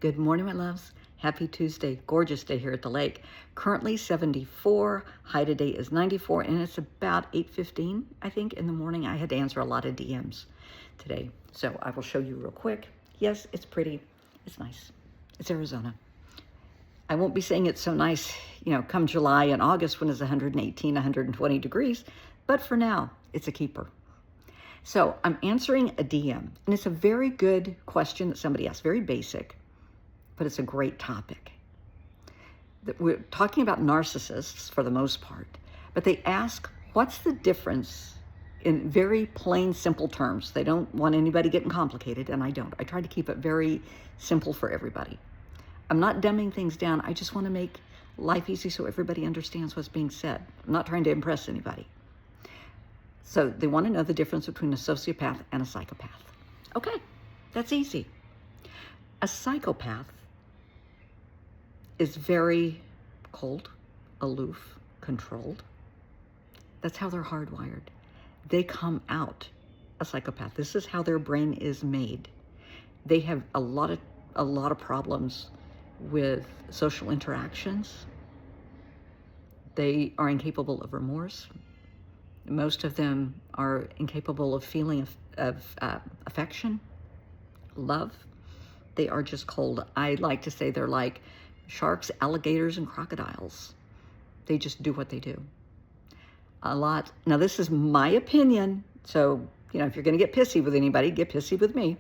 Good morning, my loves. Happy Tuesday. Gorgeous day here at the lake. Currently 74. High today is 94, and it's about 8:15, I think, in the morning. I had to answer a lot of DMs today, so I will show you real quick. Yes, it's pretty. It's nice. It's Arizona. I won't be saying it's so nice, come July and August when it's 118, 120 degrees, but for now, it's a keeper. So I'm answering a DM, and it's a very good question that somebody asked, very basic, but it's a great topic. We're talking about narcissists for the most part, but they ask, what's the difference in very plain, simple terms? They don't want anybody getting complicated, and I don't. I try to keep it very simple for everybody. I'm not dumbing things down. I just want to make life easy so everybody understands what's being said. I'm not trying to impress anybody. So they want to know the difference between a sociopath and a psychopath. Okay, that's easy. A psychopath is very cold, aloof, controlled. That's how they're hardwired. They come out a psychopath. This is how their brain is made. They have a lot of problems with social interactions. They are incapable of remorse. Most of them are incapable of feeling of affection, love. They are just cold. I like to say they're like sharks, alligators, and crocodiles. They just do what they do. Now, this is my opinion. So, if you're going to get pissy with anybody, get pissy with me.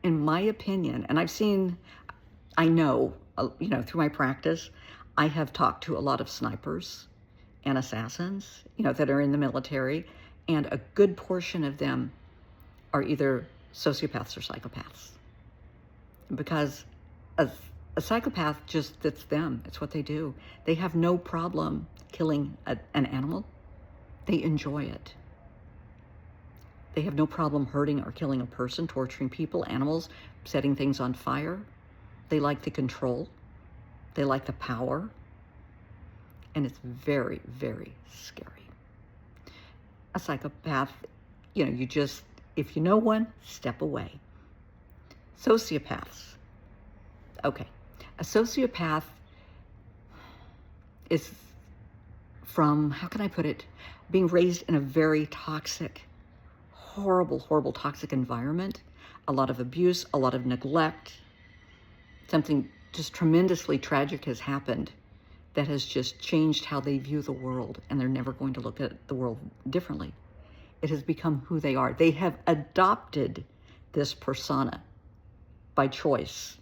In my opinion, and I know, through my practice, I have talked to a lot of snipers and assassins, that are in the military, and a good portion of them are either sociopaths or psychopaths. Because a psychopath that's them. It's what they do. They have no problem killing an animal. They enjoy it. They have no problem hurting or killing a person, torturing people, animals, setting things on fire. They like the control. They like the power. And it's very, very scary. A psychopath, if you know one, step away. Sociopaths. Okay. A sociopath is from, how can I put it, being raised in a very toxic, horrible, horrible toxic environment. A lot of abuse, a lot of neglect. Something just tremendously tragic has happened that has just changed how they view the world, and they're never going to look at the world differently. It has become who they are. They have adopted this persona by choice.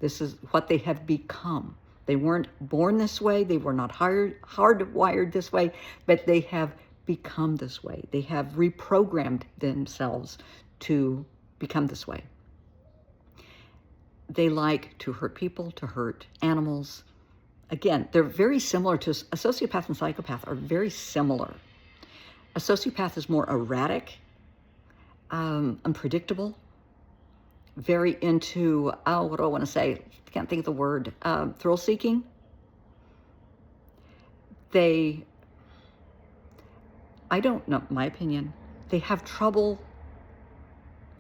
This is what they have become. They weren't born this way. They were not hardwired this way, but they have become this way. They have reprogrammed themselves to become this way. They like to hurt people, to hurt animals. Again, they're very similar to a sociopath and psychopath are very similar. A sociopath is more erratic, unpredictable, very into, what do I want to say? Can't think of the word. Thrill-seeking. I don't know, my opinion, they have trouble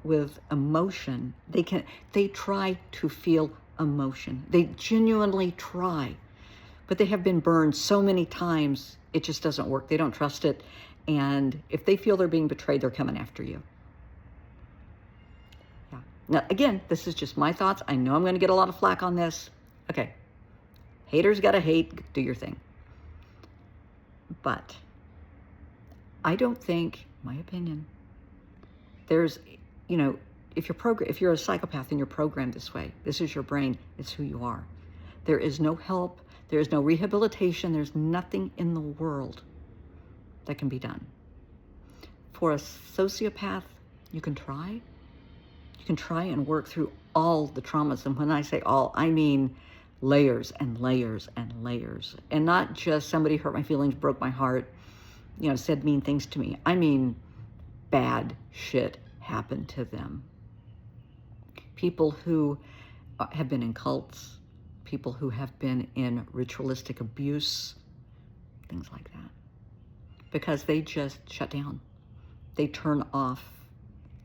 with emotion. They try to feel emotion. They genuinely try. But they have been burned so many times, it just doesn't work. They don't trust it. And if they feel they're being betrayed, they're coming after you. Yeah. Now, again, this is just my thoughts. I know I'm going to get a lot of flack on this. Okay. Haters got to hate. Do your thing. But I don't think, my opinion, there's, if you're a psychopath and you're programmed this way, this is your brain. It's who you are. There is no help. There's no rehabilitation. There's nothing in the world that can be done. For a sociopath, you can try. You can try and work through all the traumas. And when I say all, I mean layers and layers and layers. And not just somebody hurt my feelings, broke my heart, said mean things to me. I mean, bad shit happened to them. People who have been in cults, people who have been in ritualistic abuse, things like that. Because they just shut down. They turn off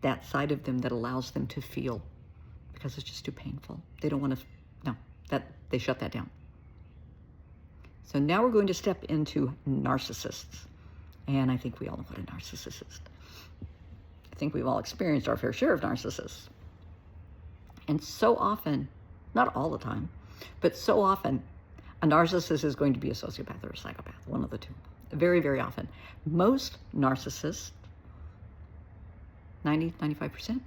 that side of them that allows them to feel, because it's just too painful. They don't want to No, they shut that down. So now we're going to step into narcissists. And I think we all know what a narcissist is. I think we've all experienced our fair share of narcissists. And so often, not all the time, but so often, a narcissist is going to be a sociopath or a psychopath, one of the two. Very, very often. Most narcissists, 95%,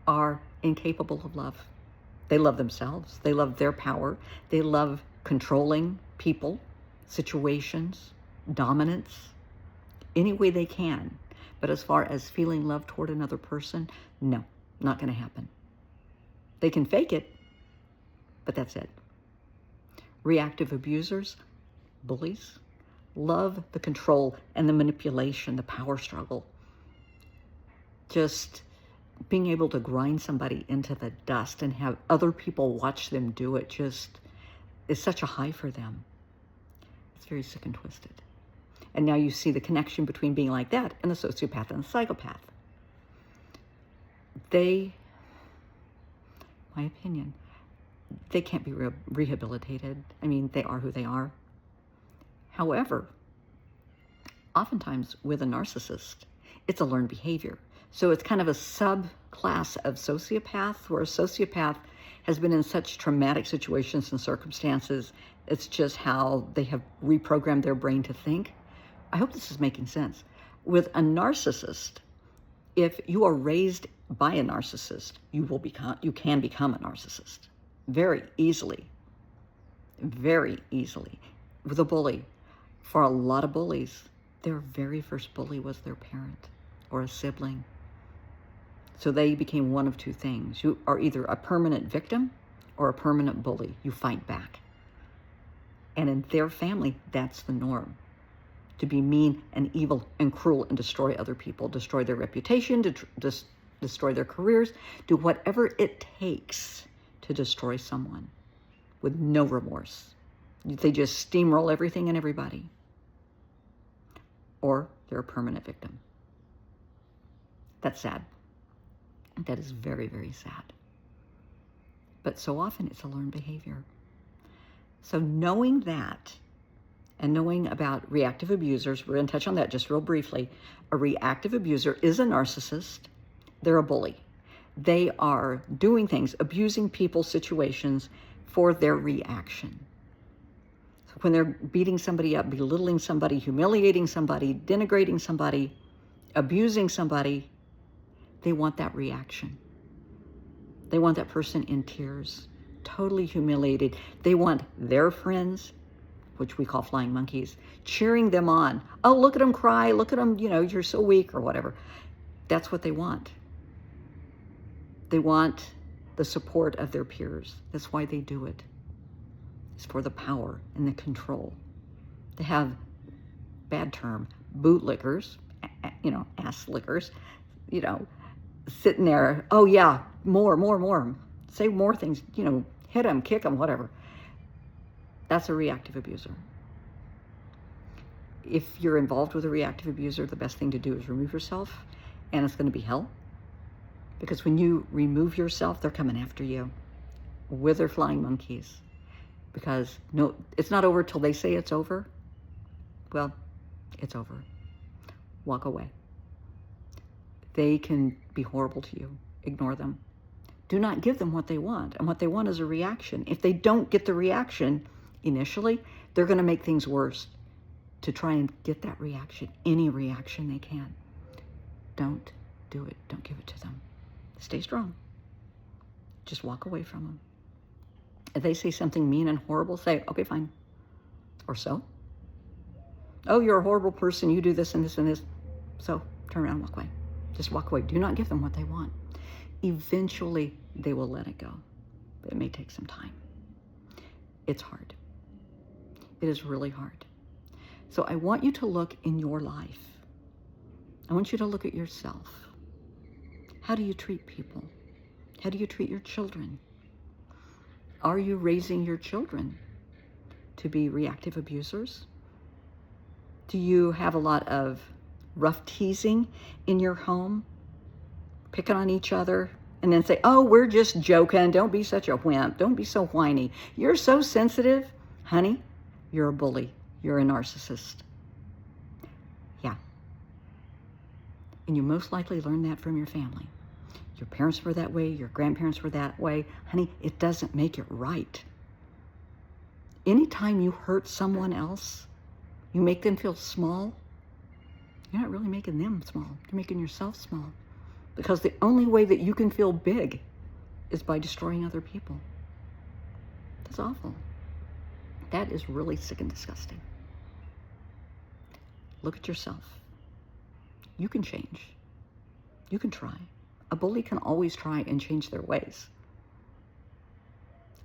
are incapable of love. They love themselves. They love their power. They love controlling people, situations, dominance, any way they can. But as far as feeling love toward another person, no, not going to happen. They can fake it, but that's it. Reactive abusers, bullies, love the control and the manipulation, the power struggle. Just being able to grind somebody into the dust and have other people watch them do it just is such a high for them. It's very sick and twisted. And now you see the connection between being like that and the sociopath and the psychopath. They, my opinion, they can't be rehabilitated. I mean, they are who they are. However, oftentimes with a narcissist, it's a learned behavior. So it's kind of a subclass of sociopath, where a sociopath has been in such traumatic situations and circumstances. It's just how they have reprogrammed their brain to think. I hope this is making sense. With a narcissist, if you are raised by a narcissist, you can become a narcissist very easily. Very easily. With a bully, for a lot of bullies, their very first bully was their parent or a sibling. So they became one of two things. You are either a permanent victim or a permanent bully. You fight back. And in their family, that's the norm. To be mean and evil and cruel and destroy other people, destroy their reputation, destroy their careers, do whatever it takes to destroy someone with no remorse. They just steamroll everything and everybody. Or they're a permanent victim. That's sad. That is very, very sad. But so often it's a learned behavior. So knowing that, and knowing about reactive abusers, we're going to touch on that just real briefly. A reactive abuser is a narcissist. They're a bully. They are doing things, abusing people, situations for their reaction. So when they're beating somebody up, belittling somebody, humiliating somebody, denigrating somebody, abusing somebody, they want that reaction. They want that person in tears, totally humiliated. They want their friends, which we call flying monkeys, cheering them on. Oh, look at them cry. Look at them, you're so weak or whatever. That's what they want. They want the support of their peers. That's why they do it. It's for the power and the control. They have, bad term, bootlickers, ass lickers, sitting there. Oh yeah, more. Say more things, hit them, kick them, whatever. That's a reactive abuser. If you're involved with a reactive abuser, the best thing to do is remove yourself, and it's going to be hell. Because when you remove yourself, they're coming after you with their flying monkeys. Because no, it's not over till they say it's over. Well, it's over. Walk away. They can be horrible to you. Ignore them. Do not give them what they want. And what they want is a reaction. If they don't get the reaction initially, they're going to make things worse to try and get that reaction, any reaction they can. Don't do it. Don't give it to them. Stay strong. Just walk away from them. If they say something mean and horrible, say, okay, fine. Or so. Oh, you're a horrible person. You do this and this and this. So turn around and walk away. Just walk away. Do not give them what they want. Eventually, they will let it go. But it may take some time. It's hard. It is really hard. So I want you to look in your life. I want you to look at yourself. How do you treat people? How do you treat your children? Are you raising your children to be reactive abusers? Do you have a lot of rough teasing in your home? Picking on each other, and then say, oh, we're just joking. Don't be such a wimp. Don't be so whiny. You're so sensitive. Honey, you're a bully. You're a narcissist. Yeah. And you most likely learned that from your family. Your parents were that way. Your grandparents were that way. Honey, it doesn't make it right. Anytime you hurt someone else, you make them feel small, you're not really making them small. You're making yourself small. Because the only way that you can feel big is by destroying other people. That's awful. That is really sick and disgusting. Look at yourself. You can change. You can try. A bully can always try and change their ways.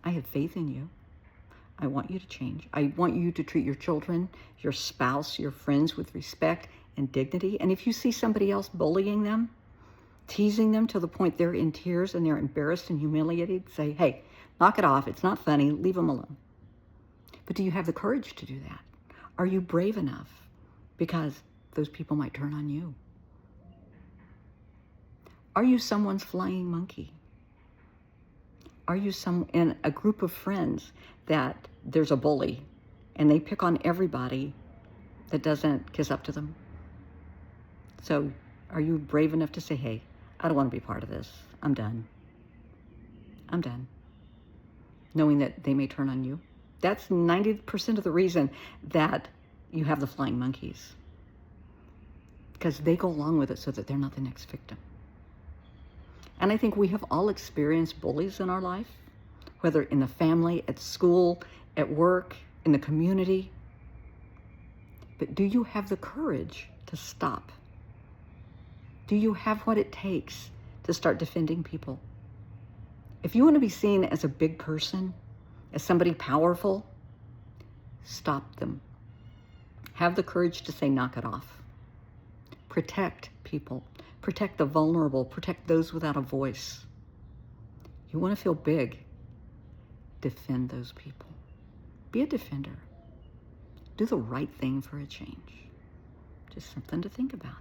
I have faith in you. I want you to change. I want you to treat your children, your spouse, your friends with respect and dignity. And if you see somebody else bullying them, teasing them to the point they're in tears and they're embarrassed and humiliated, say, hey, knock it off. It's not funny. Leave them alone. But do you have the courage to do that? Are you brave enough? Because those people might turn on you. Are you someone's flying monkey? Are you in a group of friends that there's a bully and they pick on everybody that doesn't kiss up to them? So are you brave enough to say, hey, I don't want to be part of this. I'm done. I'm done. Knowing that they may turn on you. That's 90% of the reason that you have the flying monkeys. Because they go along with it so that they're not the next victim. And I think we have all experienced bullies in our life, whether in the family, at school, at work, in the community. But do you have the courage to stop? Do you have what it takes to start defending people? If you want to be seen as a big person, as somebody powerful, stop them. Have the courage to say, knock it off. Protect people. Protect the vulnerable. Protect those without a voice. You want to feel big? Defend those people. Be a defender. Do the right thing for a change. Just something to think about.